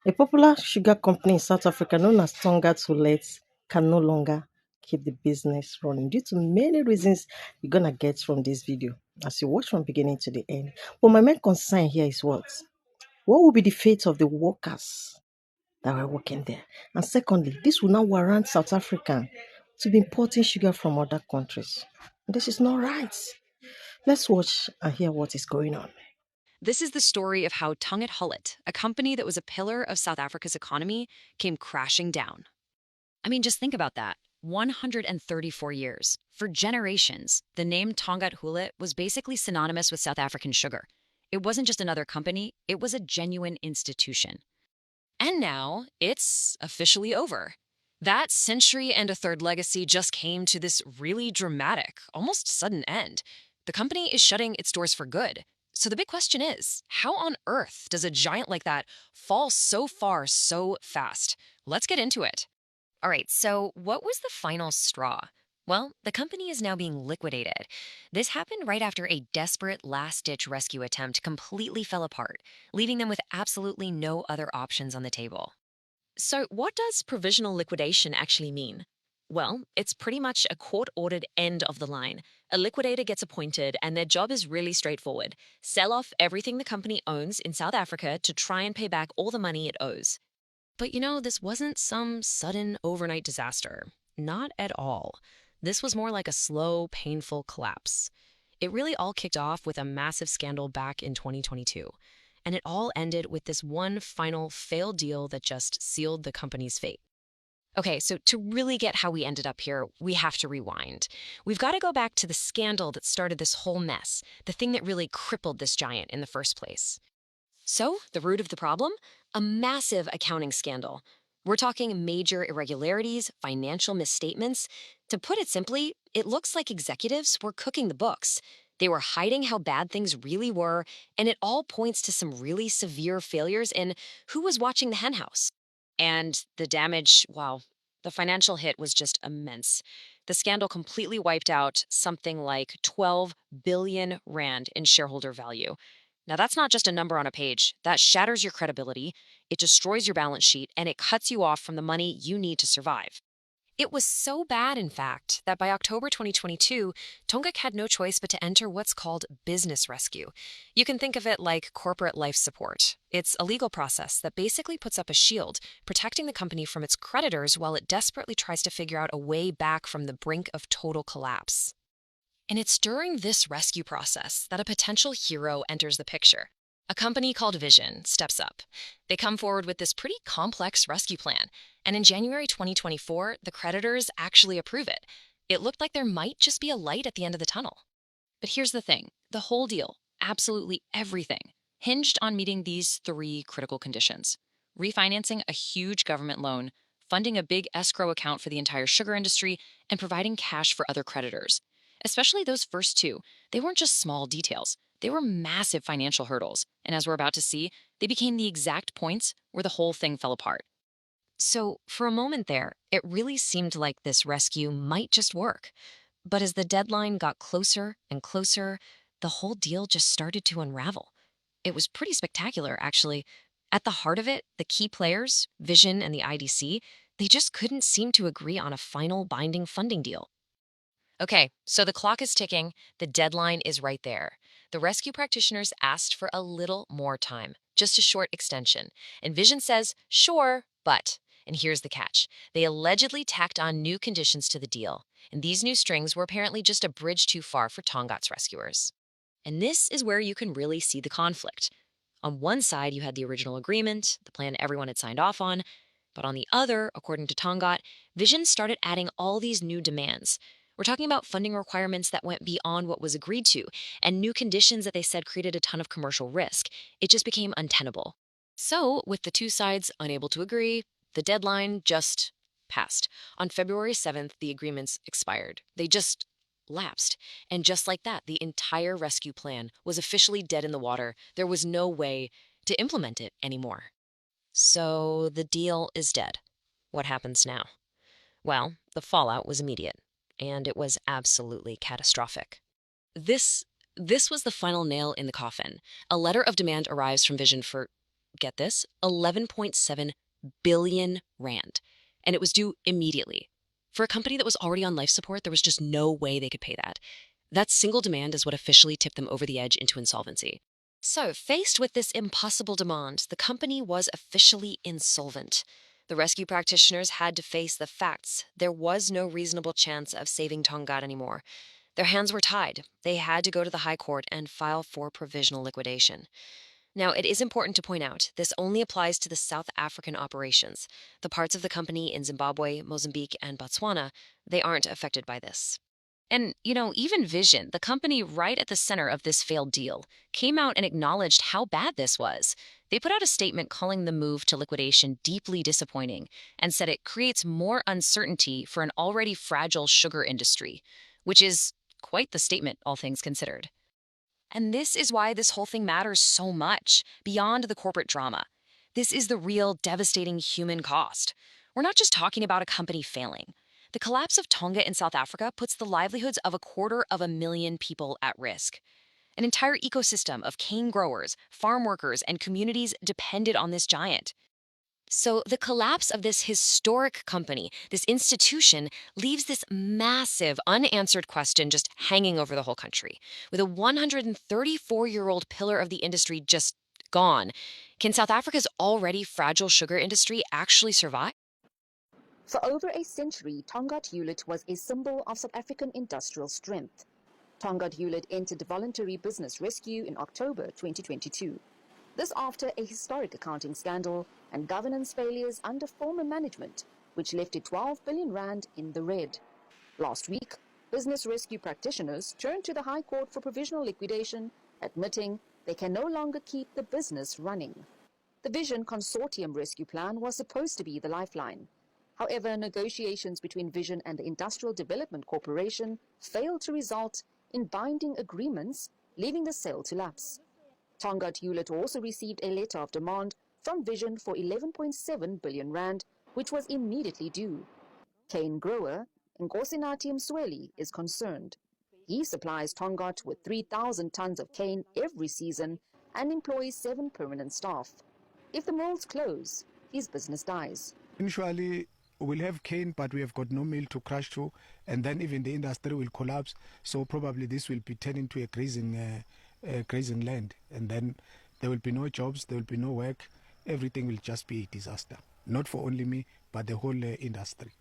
A popular sugar company in South Africa known as Tongaat Hulett can no longer keep the business running due to many reasons you're gonna get from this video as you watch from beginning to the end. But my main concern here is what? What will be the fate of the workers that were working there? And secondly, this will now warrant South African to be importing sugar from other countries. This is not right. Let's watch and hear what is going on. This is the story of how Tongaat Hulett, a company that was a pillar of South Africa's economy, came crashing down. I mean, just think about that. 134 years. For generations, the name Tongaat Hulett was basically synonymous with South African sugar. It wasn't just another company, it was a genuine institution. And now it's officially over. That century and a third legacy just came to this really dramatic, almost sudden end. The company is shutting its doors for good. So the big question is, how on earth does a giant like that fall so far so fast? Let's get into it. All right, so what was the final straw? Well, the company is now being liquidated. This happened right after a desperate last ditch rescue attempt completely fell apart, leaving them with absolutely no other options on the table. So, what does provisional liquidation actually mean? Well, it's pretty much a court ordered end of the line. A liquidator gets appointed, and their job is really straightforward: sell off everything the company owns in South Africa to try and pay back all the money it owes. But this wasn't some sudden overnight disaster. Not at all. This was more like a slow, painful collapse. It really all kicked off with a massive scandal back in 2022. And it all ended with this one final failed deal that just sealed the company's fate. Okay, so to really get how we ended up here, we have to rewind. We've got to go back to the scandal that started this whole mess, the thing that really crippled this giant in the first place. So, the root of the problem? A massive accounting scandal. We're talking major irregularities, financial misstatements. To put it simply, it looks like executives were cooking the books. They were hiding how bad things really were, and it all points to some really severe failures in who was watching the henhouse. And the damage, wow, the financial hit was just immense. The scandal completely wiped out something like 12 billion rand in shareholder value. Now, that's not just a number on a page. That shatters your credibility, it destroys your balance sheet, and it cuts you off from the money you need to survive. It was so bad, in fact, that by October 2022, Tongaat had no choice but to enter what's called business rescue. You can think of it like corporate life support. It's a legal process that basically puts up a shield, protecting the company from its creditors while it desperately tries to figure out a way back from the brink of total collapse. And it's during this rescue process that a potential hero enters the picture. A company called Vision steps up. They come forward with this pretty complex rescue plan, and in January 2024, the creditors actually approve it. It looked like there might just be a light at the end of the tunnel. But here's the thing: the whole deal, absolutely everything, hinged on meeting these three critical conditions: refinancing a huge government loan, funding a big escrow account for the entire sugar industry, and providing cash for other creditors. Especially those first two, they weren't just small details, they were massive financial hurdles. And as we're about to see, they became the exact points where the whole thing fell apart. So, for a moment there, it really seemed like this rescue might just work. But as the deadline got closer and closer, the whole deal just started to unravel. It was pretty spectacular, actually. At the heart of it, the key players, Vision and the IDC, they just couldn't seem to agree on a final binding funding deal. Okay, so the clock is ticking, the deadline is right there. The rescue practitioners asked for a little more time, just a short extension. And Vision says, sure, but. And here's the catch: they allegedly tacked on new conditions to the deal. And these new strings were apparently just a bridge too far for Tongaat's rescuers. And this is where you can really see the conflict. On one side, you had the original agreement, the plan everyone had signed off on. But on the other, according to Tongaat, Vision started adding all these new demands. We're talking about funding requirements that went beyond what was agreed to, and new conditions that they said created a ton of commercial risk. It just became untenable. So, with the two sides unable to agree, the deadline just passed. On February 7th, the agreements expired. They just lapsed. And just like that, the entire rescue plan was officially dead in the water. There was no way to implement it anymore. So the deal is dead. What happens now? Well, the fallout was immediate, and it was absolutely catastrophic. This this was the final nail in the coffin. A letter of demand arrives from Vision for get this, 11.7 billion rand. And it was due immediately. For a company that was already on life support, there was just no way they could pay that. That single demand is what officially tipped them over the edge into insolvency. So, faced with this impossible demand, the company was officially insolvent. The rescue practitioners had to face the facts. There was no reasonable chance of saving Tongaat anymore. Their hands were tied. They had to go to the High Court and file for provisional liquidation. Now, it is important to point out this only applies to the South African operations. The parts of the company in Zimbabwe, Mozambique, and Botswana, they aren't affected by this. And, even Vision, the company right at the center of this failed deal, came out and acknowledged how bad this was. They put out a statement calling the move to liquidation deeply disappointing and said it creates more uncertainty for an already fragile sugar industry, which is quite the statement, all things considered. And this is why this whole thing matters so much, beyond the corporate drama. This is the real devastating human cost. We're not just talking about a company failing. The collapse of Tonga in South Africa puts the livelihoods of 250,000 people at risk. An entire ecosystem of cane growers, farm workers, and communities depended on this giant. So, the collapse of this historic company, this institution, leaves this massive unanswered question just hanging over the whole country. With a 134-year-old pillar of the industry just gone, can South Africa's already fragile sugar industry actually survive? For over a century, Tongaat Hulett was a symbol of South African industrial strength. Tongaat Hulett entered voluntary business rescue in October 2022. This after a historic accounting scandal and governance failures under former management, which left it 12 billion rand in the red. Last week, business rescue practitioners turned to the High Court for provisional liquidation, admitting they can no longer keep the business running. The Vision Consortium rescue plan was supposed to be the lifeline. However, negotiations between Vision and the Industrial Development Corporation failed to result in binding agreements, leaving the sale to lapse. Tongaat Hulett also received a letter of demand from Vision for 11.7 billion rand, which was immediately due. Cane grower Nkosinathi Msweli is concerned. He supplies Tongaat with 3,000 tons of cane every season and employs 7 permanent staff. If the mills close, his business dies. Usually, we'll have cane, but we have got no mill to crush to, and then even the industry will collapse. So probably this will be turned into a grazing land, and then there will be no jobs, there will be no work. Everything will just be a disaster, not for only me, but the whole industry.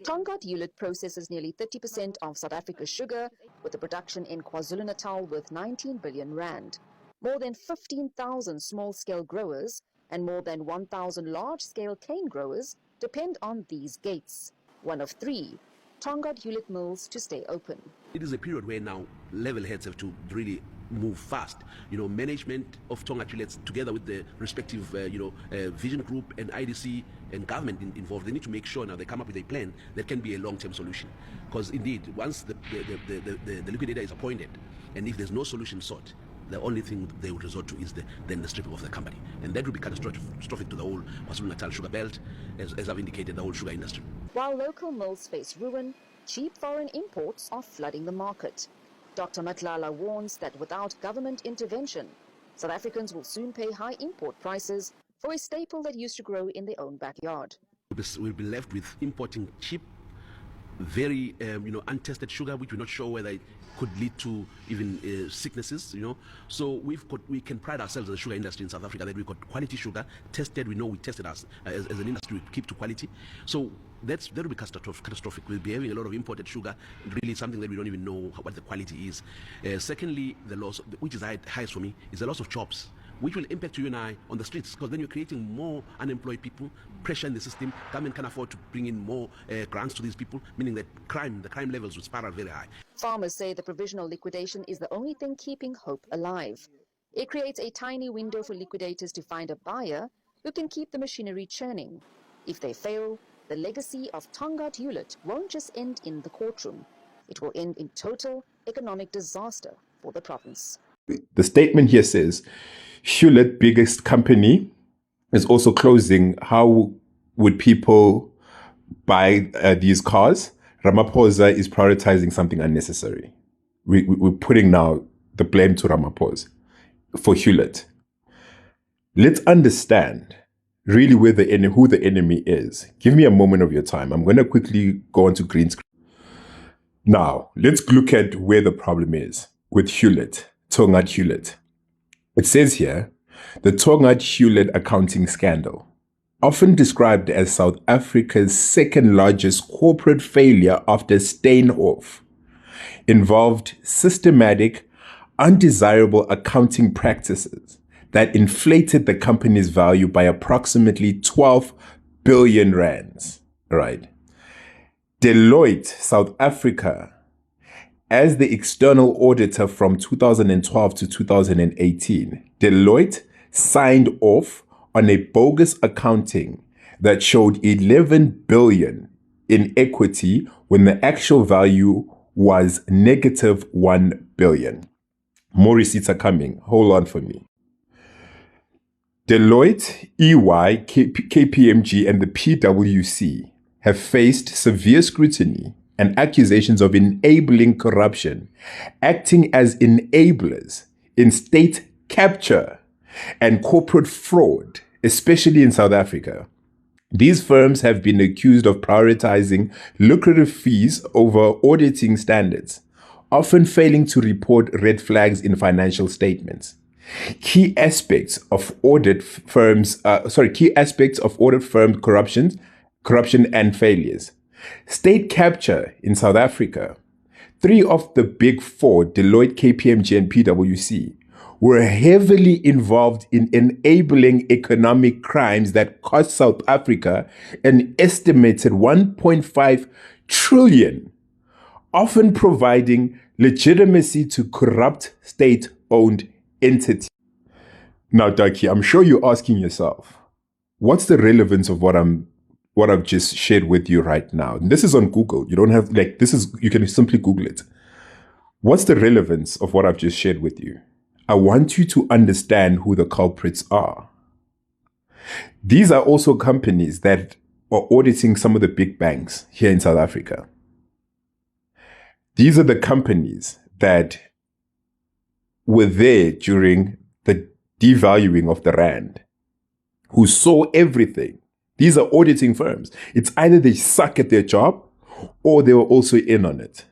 Tongaat Hulett processes nearly 30% of South Africa's sugar, with a production in KwaZulu-Natal worth 19 billion rand. More than 15,000 small-scale growers and more than 1,000 large-scale cane growers depend on these gates, one of 3 Tongaat Hulett mills to stay open. It is a period where now level heads have to really move fast. Management of Tongaat Hulett, together with the respective, Vision Group and IDC and government involved, they need to make sure now they come up with a plan that can be a long-term solution. Because indeed, once the liquidator is appointed, and if there's no solution sought, the only thing they would resort to is then the stripping of the company. And that would be catastrophic to the whole KwaZulu-Natal sugar belt, as I've indicated, the whole sugar industry. While local mills face ruin, cheap foreign imports are flooding the market. Dr. Matlala warns that without government intervention, South Africans will soon pay high import prices for a staple that used to grow in their own backyard. We'll be left with importing cheap, very untested sugar, which we're not sure whether it could lead to even sicknesses. So we can pride ourselves as a sugar industry in South Africa that we've got quality sugar tested. We know we tested us as an industry, we keep to quality. So that will be catastrophic. We'll be having a lot of imported sugar, really something that we don't even know what the quality is. Secondly, the loss, which is highest for me, is the loss of jobs, which will impact you and I on the streets, because then you're creating more unemployed people, pressure in the system. Government can afford to bring in more grants to these people, meaning that the crime levels will spiral very high. Farmers say the provisional liquidation is the only thing keeping hope alive. It creates a tiny window for liquidators to find a buyer who can keep the machinery churning. If they fail, the legacy of Tongaat Hulett won't just end in the courtroom. It will end in total economic disaster for the province. The statement here says, Hulett, biggest company, is also closing. How would people buy these cars? Ramaphosa is prioritizing something unnecessary. We're putting now the blame to Ramaphosa for Hulett. Let's understand really who the enemy is. Give me a moment of your time. I'm going to quickly go onto green screen. Now, let's look at where the problem is with Hulett, Tongaat Hulett. It says here, the Tongaat Hulett accounting scandal, often described as South Africa's second largest corporate failure after Steenhoff, involved systematic, undesirable accounting practices that inflated the company's value by approximately 12 billion rands. Right. Deloitte, South Africa, as the external auditor from 2012 to 2018, Deloitte signed off on a bogus accounting that showed 11 billion in equity when the actual value was negative 1 billion. More receipts are coming. Hold on for me. Deloitte, EY, KPMG, and the PwC have faced severe scrutiny and accusations of enabling corruption, acting as enablers in state capture and corporate fraud, especially in South Africa. These firms have been accused of prioritizing lucrative fees over auditing standards, often failing to report red flags in financial statements. Key aspects of audit firms corruption and failures. State capture in South Africa. 3 of the big 4, Deloitte, KPMG, and PwC, were heavily involved in enabling economic crimes that cost South Africa an estimated 1.5 trillion, often providing legitimacy to corrupt state-owned entities. Now, Daki, I'm sure you're asking yourself, what's the relevance of what I've just shared with you right now? And this is on Google. You don't have you can simply Google it. What's the relevance of what I've just shared with you? I want you to understand who the culprits are. These are also companies that are auditing some of the big banks here in South Africa. These are the companies that were there during the devaluing of the rand, who saw everything. These are auditing firms. It's either they suck at their job or they were also in on it.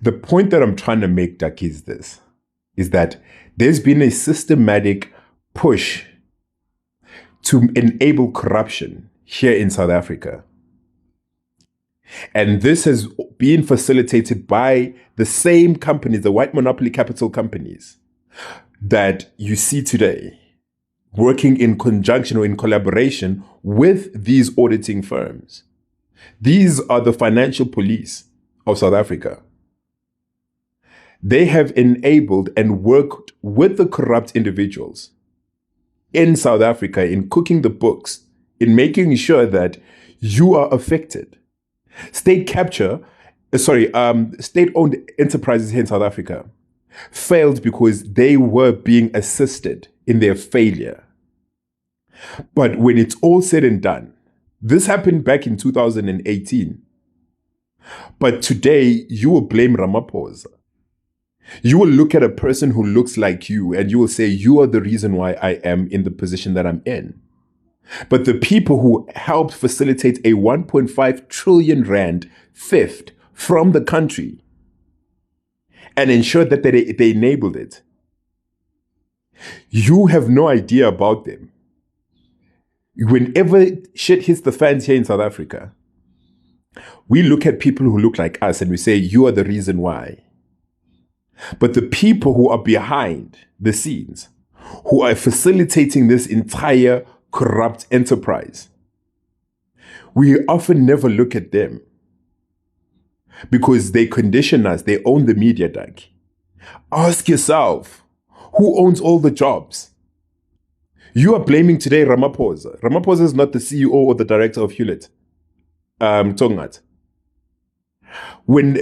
The point that I'm trying to make, Duck, is that there's been a systematic push to enable corruption here in South Africa. And this has been facilitated by the same companies, the white monopoly capital companies that you see today, working in conjunction or in collaboration with these auditing firms. These are the financial police of South Africa. They have enabled and worked with the corrupt individuals in South Africa in cooking the books, in making sure that you are affected. State-owned enterprises here in South Africa failed because they were being assisted in their failure. But when it's all said and done, this happened back in 2018. But today, you will blame Ramaphosa. You will look at a person who looks like you and you will say, you are the reason why I am in the position that I'm in. But the people who helped facilitate a 1.5 trillion rand theft from the country and ensured that they enabled it, you have no idea about them. Whenever shit hits the fans here in South Africa, we look at people who look like us and we say, you are the reason why. But the people who are behind the scenes, who are facilitating this entire corrupt enterprise, we often never look at them because they condition us. They own the media, Doug. Ask yourself, who owns all the jobs? You are blaming today Ramaphosa. Ramaphosa is not the CEO or the director of Hulett, Tongaat. When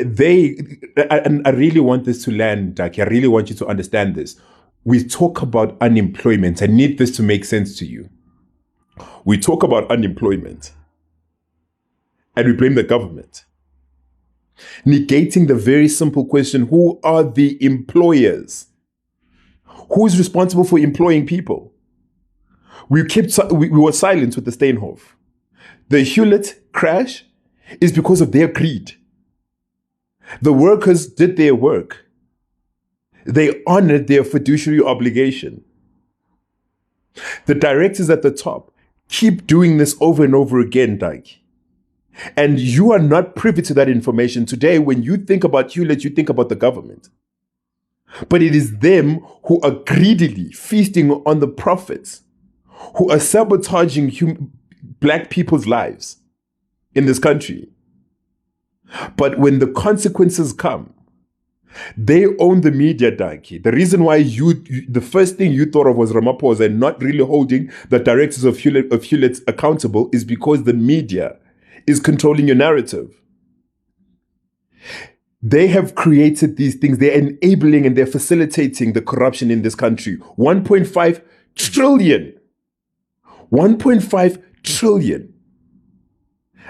I really want this to land, Doug. I really want you to understand this. We talk about unemployment. I need this to make sense to you. We talk about unemployment and we blame the government, negating the very simple question, who are the employers? Who is responsible for employing people? We were silent with the Steinhoff. The Hewlett crash is because of their greed. The workers did their work. They honored their fiduciary obligation. The directors at the top keep doing this over and over again, Dyke. And you are not privy to that information. Today, when you think about Hewlett, you think about the government. But it is them who are greedily feasting on the profits, who are sabotaging black people's lives in this country. But when the consequences come, they own the media, Danke. The reason why the first thing you thought of was Ramaphosa and not really holding the directors of Hewlett accountable is because the media is controlling your narrative. They have created these things. They're enabling and they're facilitating the corruption in this country. 1.5 trillion. 1.5 trillion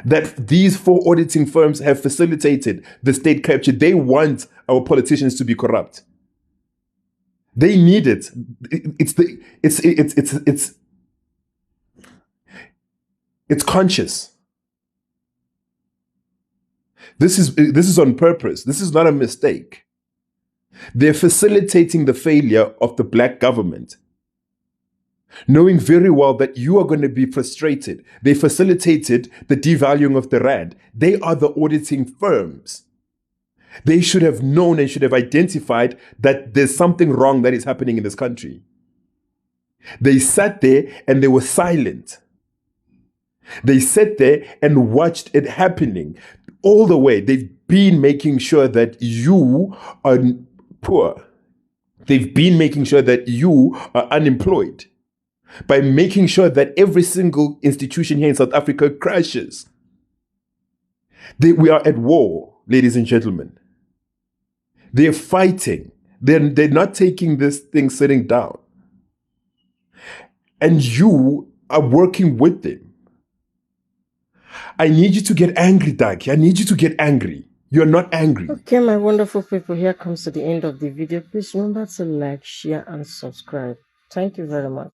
that these 4 auditing firms have facilitated the state capture. They want our politicians to be corrupt. They need it. It's conscious. This is on purpose. This is not a mistake. They're facilitating the failure of the black government, knowing very well that you are going to be frustrated. They facilitated the devaluing of the rand. They are the auditing firms. They should have known and should have identified that there's something wrong that is happening in this country. They sat there and they were silent. They sat there and watched it happening all the way. They've been making sure that you are poor. They've been making sure that you are unemployed by making sure that every single institution here in South Africa crashes. We are at war, ladies and gentlemen. They're fighting. They're not taking this thing sitting down. And you are working with them. I need you to get angry, Daki. I need you to get angry. You're not angry. Okay, my wonderful people, here comes to the end of the video. Please remember to like, share, and subscribe. Thank you very much.